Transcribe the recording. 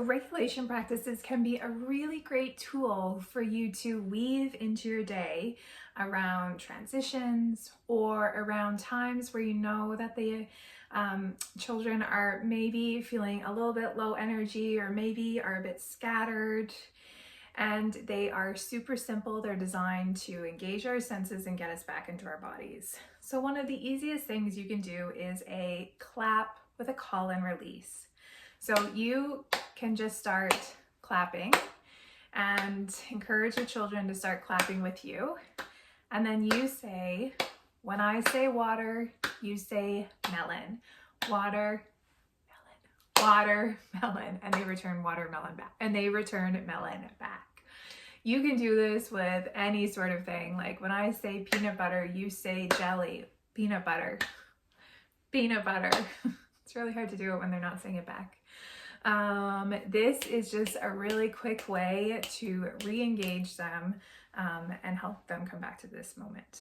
Regulation practices can be a really great tool for you to weave into your day around transitions or around times where you know that the children are maybe feeling a little bit low energy or maybe are a bit scattered. And they are super simple. They're designed to engage our senses and get us back into our bodies. So one of the easiest things you can do is a clap with a call and release. So you can just start clapping and encourage your children to start clapping with you. And then you say, when I say water, you say melon. Water, melon, watermelon, and they return watermelon back, and they return melon back. You can do this with any sort of thing. Like when I say peanut butter, you say jelly, peanut butter, peanut butter. It's really hard to do it when they're not saying it back. This is just a really quick way to re-engage them and help them come back to this moment.